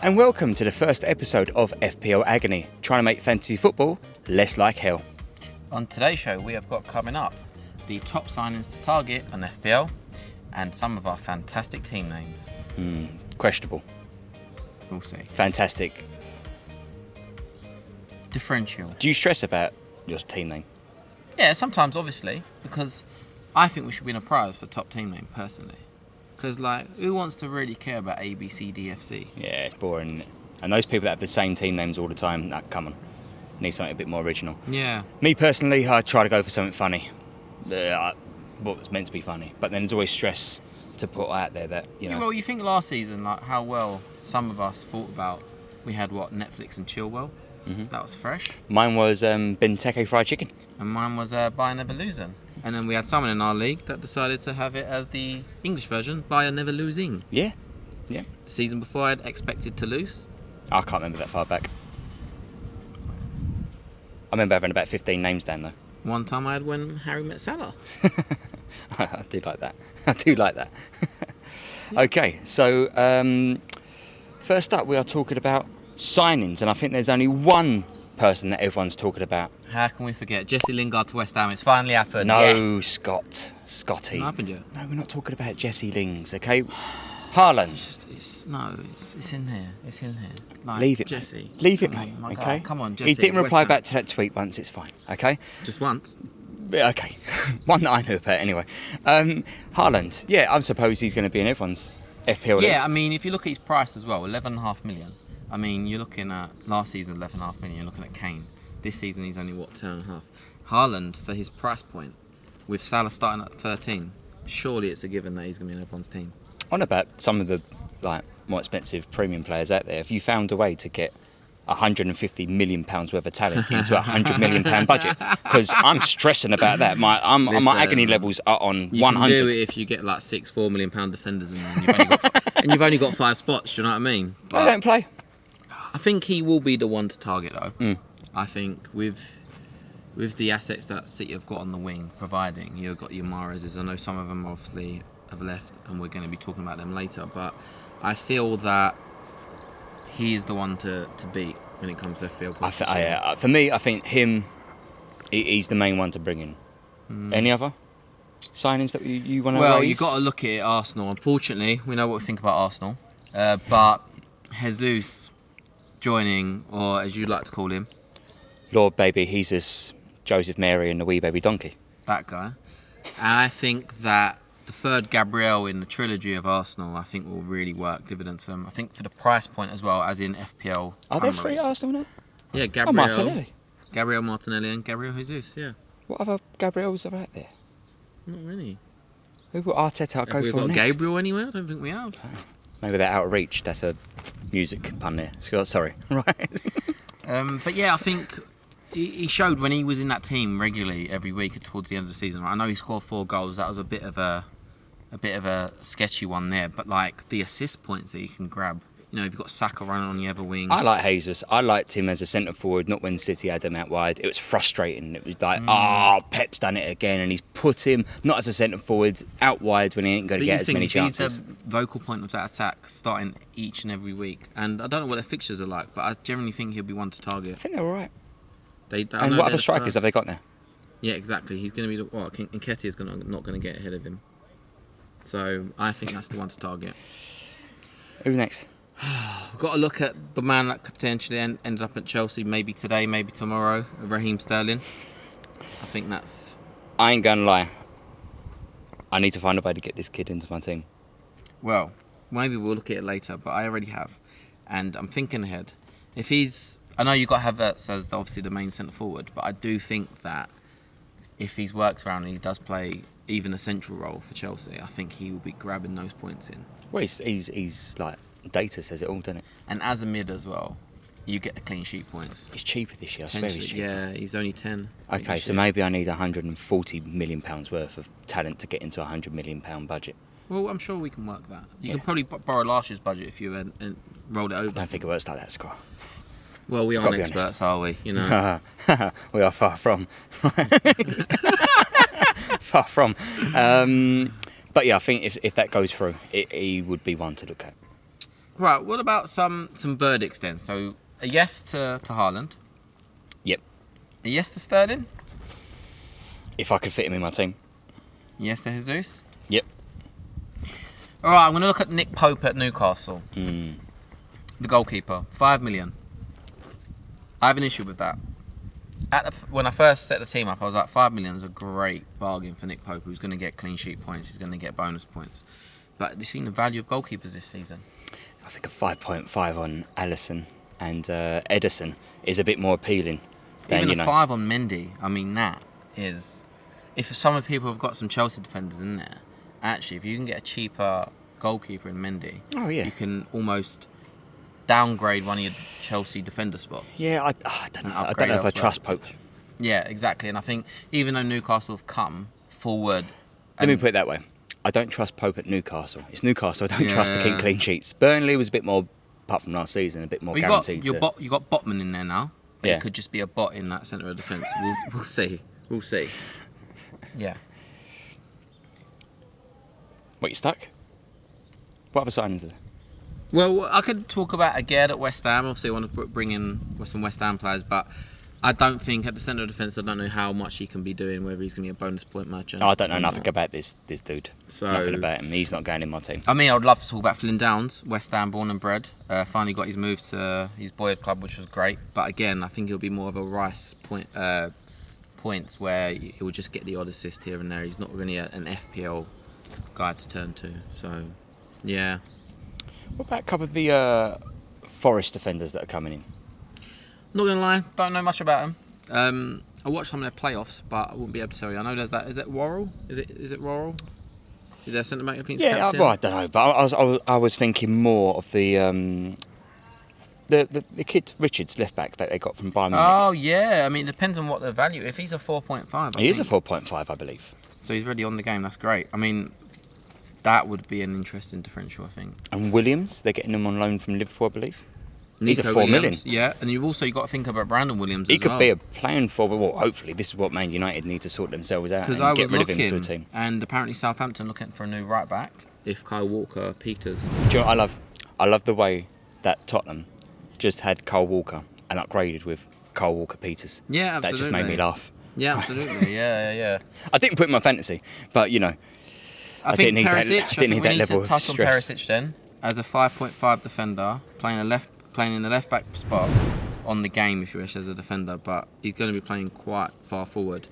And welcome to the first episode of FPL Agony, trying to make fantasy football less like hell. On today's show, we have got coming up the top signings to target on FPL and some of our fantastic team names. Questionable. We'll see. Fantastic. Differential. Do you stress about your team name? Yeah, sometimes, obviously, because I think we should win a prize for top team name, personally. Because, who wants to really care about A, B, C, D, F, C? Yeah, it's boring, isn't it? And those people that have the same team names all the time, come on. Need something a bit more original. Yeah. Me personally, I try to go for something funny. What was meant to be funny. But then there's always stress to put out there that, Yeah, well, you think last season, how well some of us thought about, we had, Netflix and Chilwell? Mm-hmm. That was fresh. Mine was Benteke fried chicken. And mine was Buy Never Losing. And then we had someone in our league that decided to have it as the English version, Buy Never Losing. Yeah. The season before, I'd expected to lose. I can't remember that far back. I remember having about 15 names down though. One time I had when Harry met Salah. I do like that. Okay, so first up we are talking about signings, and I think there's only one person that everyone's talking about. How can we forget? Jesse Lingard to West Ham. It's finally happened. No, yes. Scotty. It's not happened yet. No, we're not talking about Jesse Lings, okay? Haaland. It's in here. It's in here. Leave it, Jesse. Leave it, Come mate. on, Okay. Come on, Jesse. He didn't reply West back to that tweet once. It's fine. Okay. Just once. Yeah, okay. One that I knew about anyway. Haaland. Yeah, I suppose he's going to be in everyone's FPL league. Yeah, I mean, if you look at his price as well, 11.5 million. I mean, you're looking at last season 11.5 million. You're looking at Kane. This season he's only 10.5. Haaland, for his price point, with Salah starting at 13, surely it's a given that he's going to be in everyone's team. On about some of the more expensive premium players out there, if you found a way to get £150 million worth of talent into a £100 million budget, because I'm stressing about that. My agony levels are on 100. You can do it if you get £4 million defenders and you've only got 5 spots. Do you know what I mean? I don't play. I think he will be the one to target though. I think with the assets that City have got on the wing, providing you've got your Mahrez's. I know some of them obviously have left, and we're going to be talking about them later. But I feel that he is the one to beat when it comes to FPL points. For me, I think he's the main one to bring in. Any other signings that you want to raise? Well, you've got to look at Arsenal. Unfortunately, we know what we think about Arsenal. But Jesus joining, or as you'd like to call him, Lord Baby Jesus, Joseph Mary and the wee baby donkey. That guy. And I think that the third Gabriel in the trilogy of Arsenal, I think will really work dividends for them. I think for the price point as well, as in FPL. Are there 3 Arsenal now? Yeah, Gabriel. Martinelli. Gabriel Martinelli and Gabriel Jesus, yeah. What other Gabriels are out there? Not really. Who will Arteta go We've for got next? Gabriel anywhere? I don't think we have. Maybe they're out of reach. That's a music pun there. Sorry. Right. But yeah, I think he showed when he was in that team regularly every week towards the end of the season. I know he scored 4 goals. That was a bit of a sketchy one there. But the assist points that you can grab. You know, you've got Saka running on the other wing. I like Jesus. I liked him as a centre forward, not when City had him out wide. It was frustrating. It was Pep's done it again, and he's put him not as a centre forward out wide when he ain't going to get as many chances. He's the vocal point of that attack, starting each and every week. And I don't know what their fixtures are like, but I generally think he'll be one to target. I think they're all right. And what other strikers have they got now? Yeah, exactly. He's going to be Nketiah is not going to get ahead of him. So I think that's the one to target. Who next? We've got to look at the man that could potentially ended up at Chelsea, maybe today, maybe tomorrow, Raheem Sterling. I think that's... I ain't gonna lie. I need to find a way to get this kid into my team. Well, maybe we'll look at it later, but I already have. And I'm thinking ahead. If he's... I know you've got Havertz as obviously the main centre forward, but I do think that if he works around and he does play even a central role for Chelsea, I think he will be grabbing those points in. Well, he's data says it all, doesn't it? And as a mid as well, you get the clean sheet points. He's cheaper this year. I swear he's cheaper. Yeah, he's only 10. Okay, so maybe I need £140 million worth of talent to get into a £100 million budget. Well, I'm sure we can work that. You can probably borrow last year's budget if you and roll it over. I don't think it works like that, Scott. Well, we aren't experts, are we? You know. We are far from. Far from. But yeah, I think if that goes through, he would be one to look at. Right, what about some verdicts then? So, a yes to Haaland. Yep. A yes to Sterling. If I could fit him in my team. Yes to Jesus. Yep. All right, I'm going to look at Nick Pope at Newcastle. Mm. The goalkeeper, 5 million. I have an issue with that. When I first set the team up, I was like, 5 million is a great bargain for Nick Pope, who's going to get clean sheet points, he's going to get bonus points. But you've seen the value of goalkeepers this season. I think a 5.5 on Alisson and Edison is a bit more appealing. Than, Even a 5 on Mendy, I mean, that is... If some people have got some Chelsea defenders in there, actually, if you can get a cheaper goalkeeper in Mendy, you can almost downgrade one of your Chelsea defender spots. Yeah, I don't know. I don't know if I trust Pope. Yeah, exactly. And I think even though Newcastle have come forward... Let me put it that way. I don't trust Pope at Newcastle. It's Newcastle I don't trust to keep clean sheets. Burnley was a bit more, apart from last season, a bit more guaranteed. You got Botman in there now. Yeah. It could just be a bot in that centre of defence. We'll see. We'll see. Yeah. What, you stuck? What other signings are there? Well, I could talk about Aguerd at West Ham. Obviously, I want to bring in some West Ham players, but I don't think at the centre of defence, I don't know how much he can be doing, whether he's going to be a bonus point merchant. I don't know nothing about this dude. So, nothing about him. He's not going in my team. I mean, I would love to talk about Flynn Downs, West Ham born and bred. Finally got his move to his Boyd club, which was great. But again, I think he'll be more of a Rice points where he will just get the odd assist here and there. He's not really an FPL guy to turn to. So, yeah. What about a couple of the Forest defenders that are coming in? Not gonna lie, don't know much about them. I watched some of their playoffs, but I wouldn't be able to tell you. I know there's that. Is it Worrell? Is it Worrell? Is there centre back? I think. Yeah, well, I don't know, but I was thinking more of the kid Richards left back that they got from Bayern Munich. Oh yeah, I mean it depends on what the value. If he's a 4.5, He is a 4.5, I believe. So he's already on the game. That's great. I mean, that would be an interesting differential, I think. And Williams, they're getting him on loan from Liverpool, I believe. He's a Nico 4 million. Williams, yeah, and you've also got to think about Brandon Williams. He as could well. be a playing forward. Well, hopefully, this is what Man United need to sort themselves out Because and I get was rid of him looking, to a team. and apparently Southampton looking for a new right back. If Kyle Walker Peters. Do you know what I love the way that Tottenham just had Kyle Walker and upgraded with Kyle Walker Peters. Yeah, absolutely. That just made me laugh. Yeah, absolutely. yeah. I didn't put him in my fantasy, but you know, I think didn't need Perisic, that. I didn't need that level to of touch on stress. Perisic then as a 5.5 defender, playing in the left back spot on the game if you wish as a defender, but he's going to be playing quite far forward,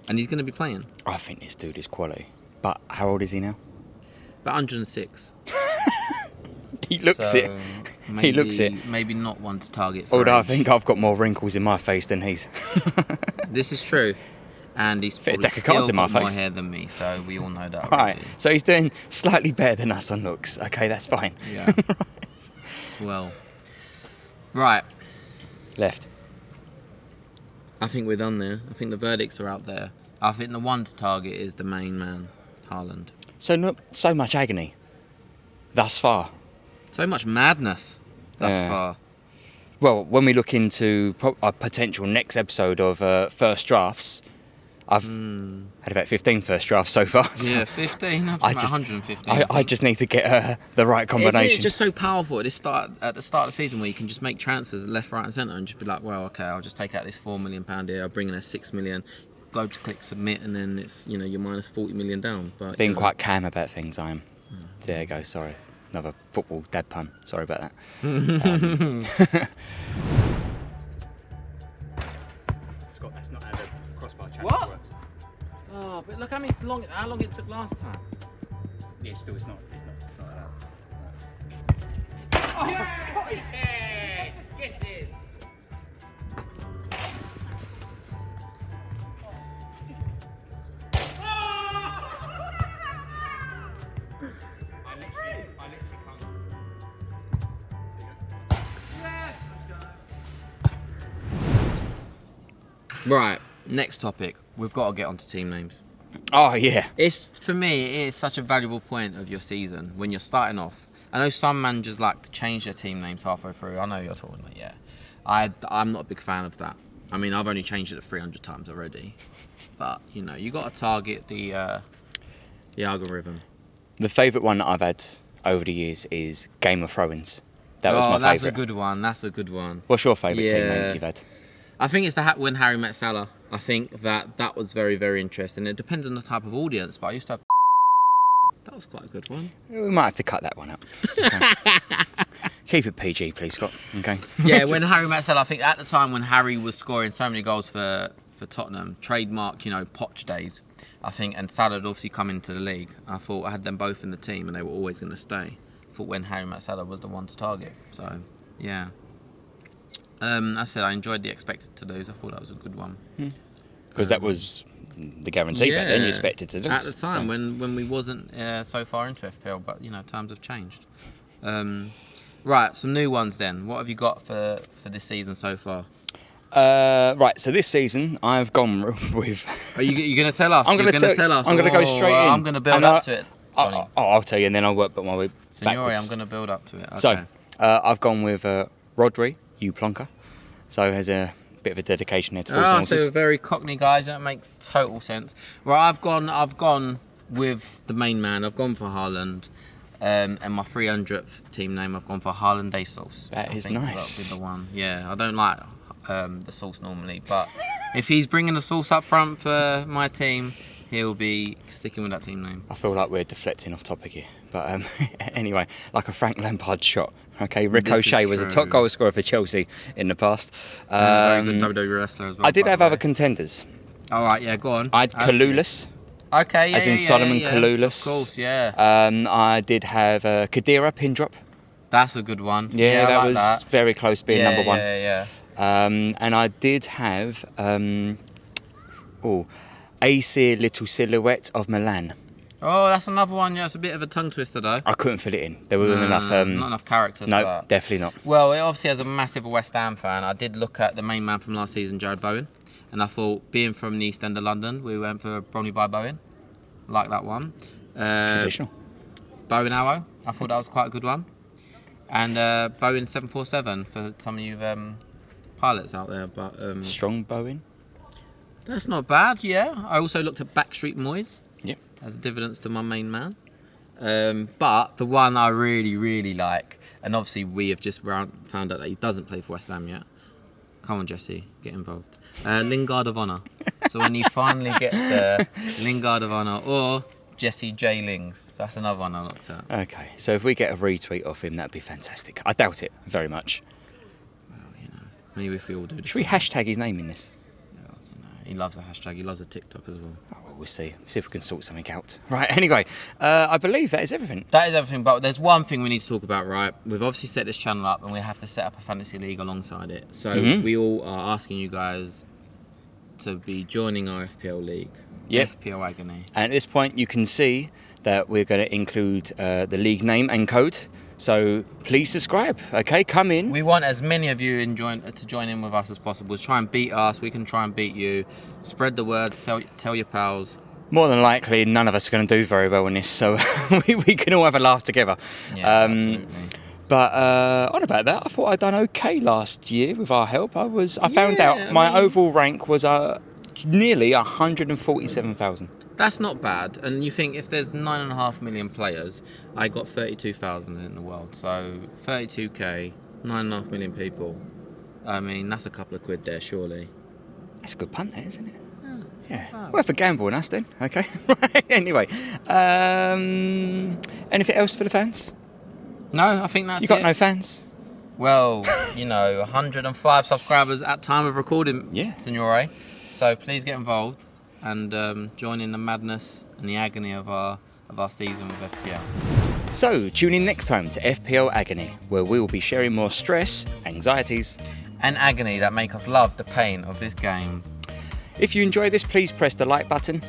and he's going to be playing. I think this dude is quality. But how old is he now? About 106. He looks So it. Maybe, He looks it. Maybe not one to target. For Although I age. think I've got more wrinkles in my face than he's. This is true. And he's Fit a probably deck of cards still in my got more face. hair than me, so we all know that. Right, already. so he's doing slightly better than us on looks. Okay, that's fine. Yeah. Well, right. Left. I think we're done there. I think the verdicts are out there. I think the one to target is the main man, Haaland. So not so much agony. Thus far. So much madness thus Yeah. far. Well, when we look into a potential next episode of First Drafts, I've had about 15 first drafts so far. So Yeah, 15. I've I about just- 115. I just need to get the right Isn't combination. it just so powerful at the start of the season where you can just make transfers left, right, and centre and just be like, well, okay, I'll just take out this £4 million here, I'll bring in a £6 million, go to click submit, and then it's you're minus 40 million down. But Being quite calm about things, I am. There you go. Sorry, another football dad pun. Sorry about that. Scott, that's not how the crossbar challenge What? works. Oh, but look how long it took last time. Yeah, still, it's not allowed. Oh, Scotty! Yeah, get in. I literally can't. Right, next topic. We've got to get onto team names. Oh yeah. It's for me, it is such a valuable point of your season when you're starting off. I know some managers like to change their team names halfway through. I know you're talking about, yeah. I'm not a big fan of that. I mean, I've only changed it 300 times already. But, you got to target the algorithm. The favourite one that I've had over the years is Game of Thrones. That was my favourite. That's a good one. That's a good one. What's your favourite team name that you've had? I think it's when Harry met Salah. I think that was very, very interesting. It depends on the type of audience, but I used to have... That was quite a good one. We might have to cut that one out. Okay. Keep it PG, please, Scott. Okay. Yeah, when Harry met Salah, I think at the time when Harry was scoring so many goals for Tottenham, trademark, Poch days, I think, and Salah had obviously come into the league. I thought I had them both in the team and they were always going to stay. I thought when Harry met Salah was the one to target. So, yeah. I said I enjoyed the expected to lose. I thought that was a good one. Because that was the guarantee back then. You expected to lose. At the time when we wasn't so far into FPL, but times have changed. Right, some new ones then. What have you got for this season so far? Right, so this season I've gone with. Are you going to tell us? I'm going to tell us. I'm going to go straight in. I'm going to build up to it. I'll tell you, and then I'll work my way Signore, backwards. I'm going to build up to it. Okay. So, I've gone with Rodri, you plonker. So there's a bit of a dedication there to Fulton. So very Cockney guys. That makes total sense. Right, I've gone with the main man. I've gone for Haaland. And my 300th team name, I've gone for Haaland sauce. That is nice. That'll be the one. Yeah, I don't like the sauce normally, but if he's bringing the sauce up front for my team, he'll be sticking with that team name. I feel like we're deflecting off topic here, but anyway, like a Frank Lampard shot. Okay, Ricochet was a top goal scorer for Chelsea in the past. Very good WWE wrestler as well. I did have other contenders. All right, yeah, go on. I had Kaloulis. Okay, yeah, as in Solomon Kaloulis. Of course, yeah. I did have Khedira pin drop. That's a good one. Yeah, that like was very close to being number one. Yeah. And I did have AC Little Silhouette of Milan. Oh, that's another one. Yeah, it's a bit of a tongue twister though. I couldn't fit it in. There wasn't enough. Not enough characters. No, for that. definitely not. Well, obviously as a massive West Ham fan, I did look at the main man from last season, Jared Bowen, and I thought, being from the East End of London, we went for Bromley by Bowen. Like that one. Traditional. Bowen Arrow. I thought that was quite a good one. And Bowen 747 for some of you pilots out there. But Strong Bowen. That's not bad. Yeah. I also looked at Backstreet Moyes. Yep. As a dividends to my main man. But the one I really, really like, and obviously we have just found out that he doesn't play for West Ham yet. Come on, Jesse, get involved. Lingard of Honour. So when he finally gets there, Lingard of Honour or Jesse J. Lings. That's another one I looked at. Okay, so if we get a retweet off him, that'd be fantastic. I doubt it very much. Well, maybe if we all do. Should we hashtag his name in this? He loves a hashtag. He loves a TikTok as well. Oh, well, we'll see. See if we can sort something out. Right, anyway, I believe that is everything. That is everything, but there's one thing we need to talk about, right? We've obviously set this channel up and we have to set up a fantasy league alongside it. So we all are asking you guys to be joining our FPL league. Yep. FPL Agony. And at this point, you can see that we're going to include the league name and code. So please subscribe, okay? Come in. We want as many of you to join in with us as possible. Try and beat us. We can try and beat you. Spread the word. Tell your pals. More than likely, none of us are going to do very well in this, so we can all have a laugh together. Yes, absolutely. But on about that, I thought I'd done okay last year with our help. I found out my overall rank was nearly 147,000. That's not bad. And you think if there's 9.5 million players, I got 32,000 in the world. So 32k, 9.5 million people. I mean, that's a couple of quid there, surely. That's a good punt there, isn't it? Yeah. Worth a gamble on us then, okay? Right, anyway. Anything else for the fans? No, I think that's it. You got no fans? Well, 105 subscribers at time of recording, Signore. So please get involved and join in the madness and the agony of our season with FPL. So tune in next time to FPL Agony, where we will be sharing more stress, anxieties, and agony that make us love the pain of this game. If you enjoy this, please press the like button,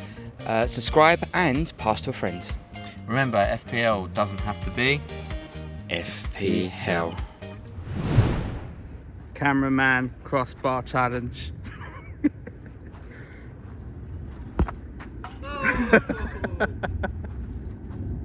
subscribe, and pass to a friend. Remember, FPL doesn't have to be FP Hell. Cameraman crossbar challenge.